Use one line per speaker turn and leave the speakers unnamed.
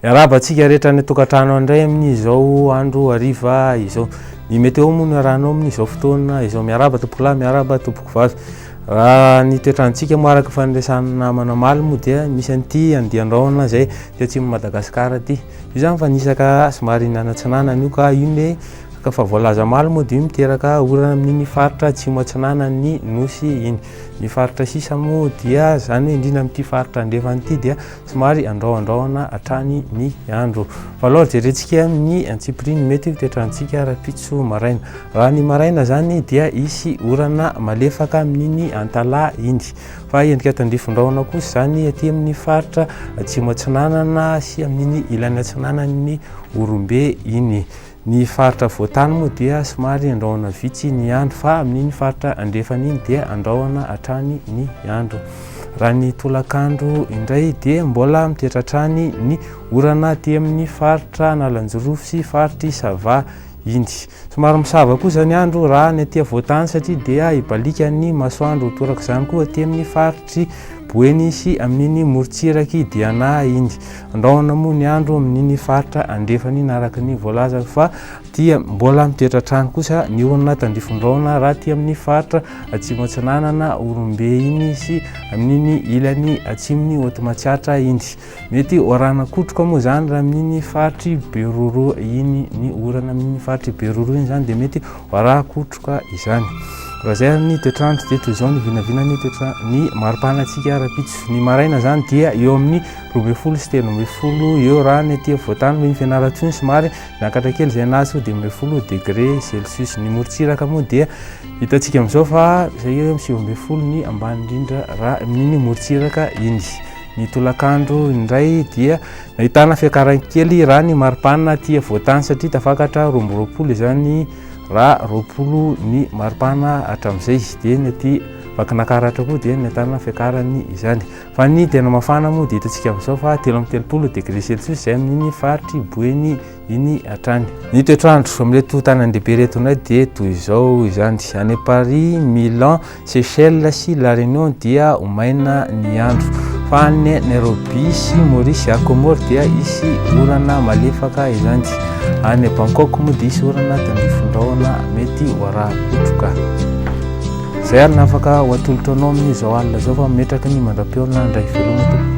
miarabantsika rehetra ny tokantrano andray amin'izao andro hariva izao ny meteo moa no arahanao amin'izao fotoana izao miaraba tompoko lahy miaraba tompoko vavy raha ny toetrantsika moa araka fandraisana namana maly moa dia misy an'ity andian-drahona zay ty atsimo Madagasikara ty io zany fa nisaka somary nanatsinanana io ka iny ka fa voalaza maly moa dia miteraka orana amin'iny faritra atsimo atsinana ny nosy iny ny faritra sisa moa dia zany indrindra amin'ity faritra andrefanyity dia somary andrahoandrahona hatrany ny andro fa aloha jerentsika amin'ny antsipiriny mety toetrantsika rapitso maraina raha ny maraina zany dia isy orana malefaka amin'iny antala iny fa endrika tandrifon-drahona kosa zany aty amin'ny faritra atsimo atsinanana sy amin'iny ilany atsinanany Orombe iny ny faritra voatany moa dia somary andrahoana vitsy ny andro fa amin'iny faritra andrefany iny dia andrahoana hatrany ny andro raha ny tolakandro indray dia mbola mitetratrany ny orana aty amin'ny faritra Nalanjorofo sy faritra Sava iny somary misava kosa ny andro raha ny aty voatany satria dia ibalika ny masoandro toraka izany koa aty amin'ny faritry Boeny sy amin'iny Morotsiraky Diana iny andrahoana moa ny andro amin'iny faritra andrefany iny araka ny voalaza fa dia mbola mitetratrany kosa ny orana tandrifon-drahona raha aty amin'ny faritra atsimo atsinanana Orombe iny sy amin'iny ilany atsimony Hotomatsiatra iny mety orana kotroka moa zany raha amin'iny faritry Beroro iny ny orana amin'iny faritry Beroro iny zany dia mety oraha kotroka izany raha zay ny toetrandro dia toy izao ny vinavina ny maripanatsika rapitso ny maraina zany dia eo amin'ny 12 sy 13 eo raha ny aty voatany ny fianaratsony somary miakatra kely zay nazy dia 12 degré Celsius ny Morotsiraka moa dia hitantsika amin'izao fa zay eo amin'ny 20 ny ambany indrindra raha amin'iny Morotsiraka iny ny tolakandro indray dia nahitana fiakarankely raha ny maripana aty voatany satria tafakatra 20 izany raha 20 ny maripana hatramin'izay dia ny aty vakinakaratra koa dia nahitana fiakarany izany fa ny tena mafana moa dia hitantsika amin'izao fa 13 degré Celsius zay amin'iny faritry Boeny iny hatrany ny toetrandro amin'reto tanan-dehibe reto indray dia toy izao izany any Paris, Milan, Seychelles sy La Réunion dia omaina ny andro fa any Nairobi sy Maurice Comore dia isy orana malefaka izany any Bangkok moa dia isy orana tandrifon-drahona mety oraha kotroka zay ary afaka ho atolotra anao amin'izao alina zao fa metraka ny mandram-peona indray velomatoa